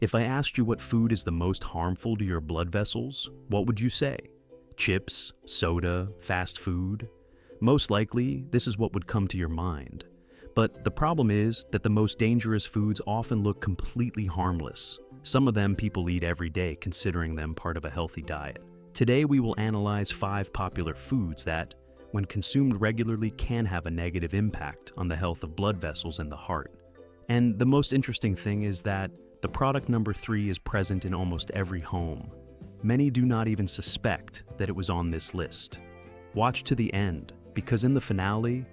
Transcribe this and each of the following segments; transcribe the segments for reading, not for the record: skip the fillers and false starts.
If I asked you what food is the most harmful to your blood vessels, what would you say? Chips, soda, fast food? Most likely, this is what would come to your mind. But the problem is that the most dangerous foods often look completely harmless. Some of them people eat every day, considering them part of a healthy diet. Today we will analyze 5 popular foods that, when consumed regularly, can have a negative impact on the health of blood vessels and the heart. And the most interesting thing is that the product number 3 is present in almost every home. Many do not even suspect that it was on this list. Watch to the end, because in the finale,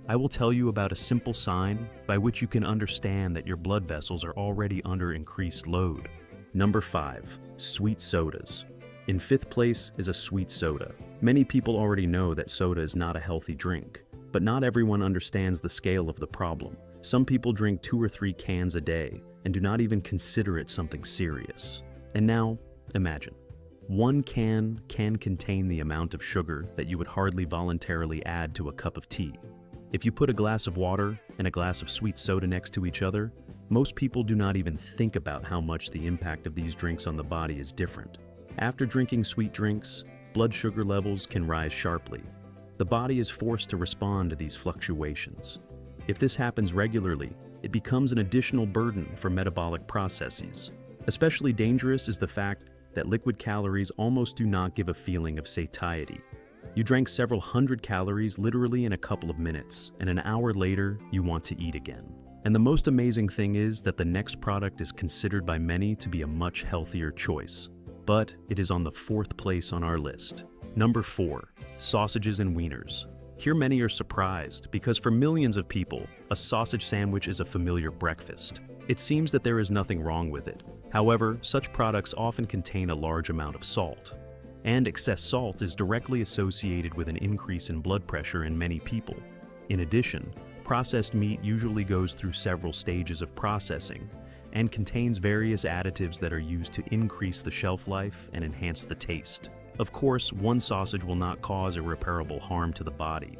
I will tell you about a simple sign by which you can understand that your blood vessels are already under increased load. Number 5. Sweet sodas. In 5th place is a sweet soda. Many people already know that soda is not a healthy drink, but not everyone understands the scale of the problem. Some people drink 2 or 3 cans a day and do not even consider it something serious. And now, imagine. 1 can contain the amount of sugar that you would hardly voluntarily add to a cup of tea. If you put a glass of water and a glass of sweet soda next to each other, most people do not even think about how much the impact of these drinks on the body is different. After drinking sweet drinks, blood sugar levels can rise sharply. The body is forced to respond to these fluctuations. If this happens regularly, it becomes an additional burden for metabolic processes. Especially dangerous is the fact that liquid calories almost do not give a feeling of satiety. You drank several hundred calories literally in a couple of minutes, and an hour later, you want to eat again. And the most amazing thing is that the next product is considered by many to be a much healthier choice. But it is on the 4th place on our list. Number 4. Sausages and wieners. Here many are surprised because for millions of people, a sausage sandwich is a familiar breakfast. It seems that there is nothing wrong with it. However, such products often contain a large amount of salt. And excess salt is directly associated with an increase in blood pressure in many people. In addition, processed meat usually goes through several stages of processing and contains various additives that are used to increase the shelf life and enhance the taste. Of course, one sausage will not cause irreparable harm to the body.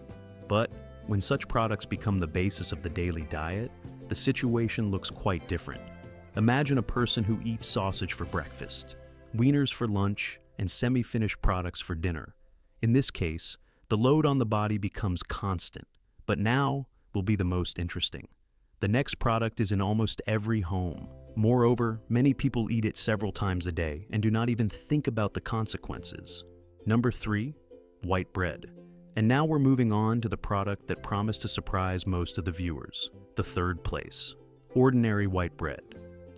But when such products become the basis of the daily diet, the situation looks quite different. Imagine a person who eats sausage for breakfast, wieners for lunch, and semi-finished products for dinner. In this case, the load on the body becomes constant. But now will be the most interesting. The next product is in almost every home. Moreover, many people eat it several times a day and do not even think about the consequences. Number 3, white bread. And now we're moving on to the product that promised to surprise most of the viewers, the 3rd place, ordinary white bread.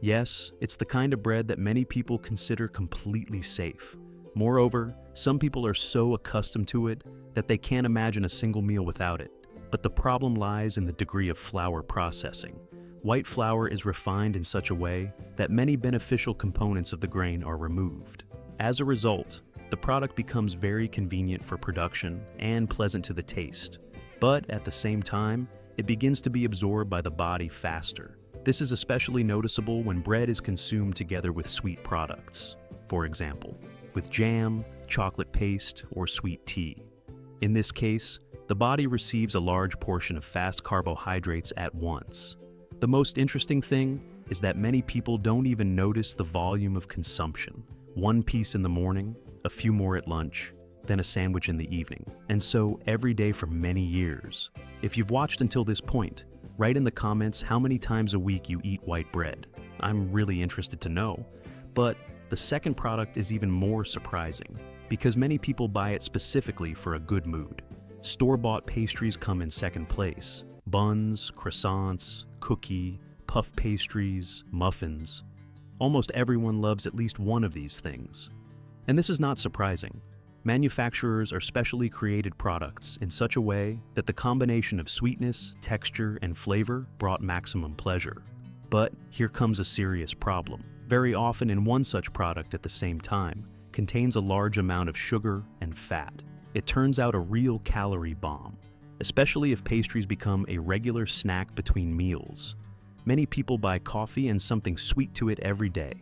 Yes, it's the kind of bread that many people consider completely safe. Moreover, some people are so accustomed to it that they can't imagine a single meal without it. But the problem lies in the degree of flour processing. White flour is refined in such a way that many beneficial components of the grain are removed. As a result, the product becomes very convenient for production and pleasant to the taste. But at the same time, it begins to be absorbed by the body faster. This is especially noticeable when bread is consumed together with sweet products. For example, with jam, chocolate paste, or sweet tea. In this case, the body receives a large portion of fast carbohydrates at once. The most interesting thing is that many people don't even notice the volume of consumption. 1 piece in the morning, a few more at lunch, then a sandwich in the evening, and so every day for many years. If you've watched until this point, write in the comments how many times a week you eat white bread. I'm really interested to know. But the second product is even more surprising, because many people buy it specifically for a good mood. Store-bought pastries come in 2nd place. Buns, croissants, cookie, puff pastries, muffins. Almost everyone loves at least one of these things. And this is not surprising. Manufacturers are specially created products in such a way that the combination of sweetness, texture, and flavor brought maximum pleasure. But here comes a serious problem. Very often in one such product at the same time contains a large amount of sugar and fat. It turns out a real calorie bomb, especially if pastries become a regular snack between meals. Many people buy coffee and something sweet to it every day.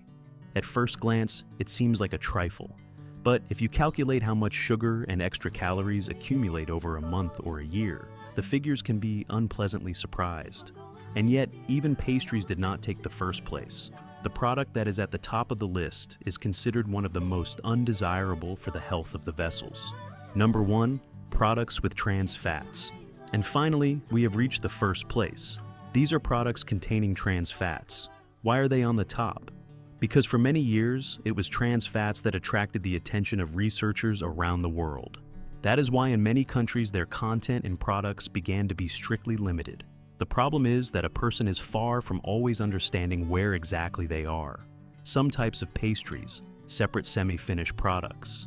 At first glance, it seems like a trifle. But if you calculate how much sugar and extra calories accumulate over a month or a year, the figures can be unpleasantly surprised. And yet, even pastries did not take the first place. the product that is at the top of the list is considered one of the most undesirable for the health of the vessels. Number 1, products with trans fats. And finally, we have reached the first place. These are products containing trans fats. Why are they on the top? Because for many years, it was trans fats that attracted the attention of researchers around the world. That is why in many countries their content in products began to be strictly limited. The problem is that a person is far from always understanding where exactly they are. Some types of pastries, separate semi-finished products,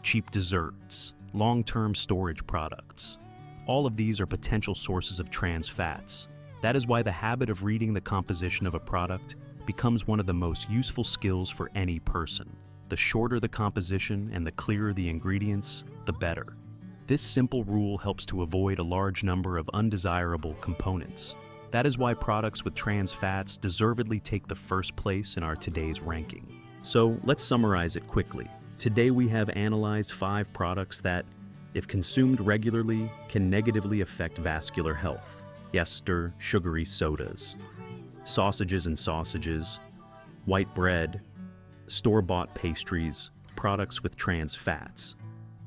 cheap desserts, long-term storage products. All of these are potential sources of trans fats. That is why the habit of reading the composition of a product becomes one of the most useful skills for any person. The shorter the composition and the clearer the ingredients, the better. This simple rule helps to avoid a large number of undesirable components. That is why products with trans fats deservedly take the first place in our today's ranking. So let's summarize it quickly. Today we have analyzed 5 products that, if consumed regularly, can negatively affect vascular health. Ester, sugary sodas, sausages and sausages, white bread, store-bought pastries, products with trans fats.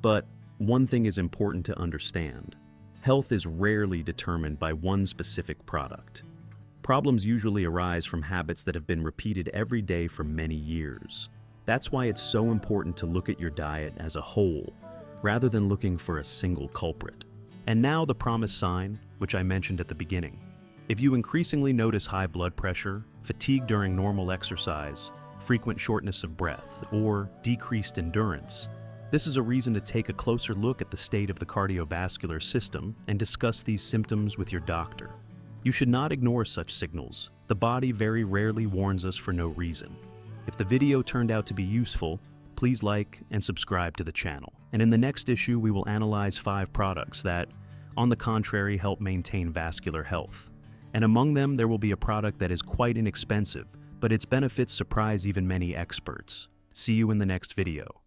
But one thing is important to understand. Health is rarely determined by one specific product. Problems usually arise from habits that have been repeated every day for many years. That's why it's so important to look at your diet as a whole, rather than looking for a single culprit. And now the promised sign, which I mentioned at the beginning. If you increasingly notice high blood pressure, fatigue during normal exercise, frequent shortness of breath, or decreased endurance, this is a reason to take a closer look at the state of the cardiovascular system and discuss these symptoms with your doctor. You should not ignore such signals. The body very rarely warns us for no reason. If the video turned out to be useful, please like and subscribe to the channel. And in the next issue, we will analyze 5 products that, on the contrary, help maintain vascular health. And among them, there will be a product that is quite inexpensive, but its benefits surprise even many experts. See you in the next video.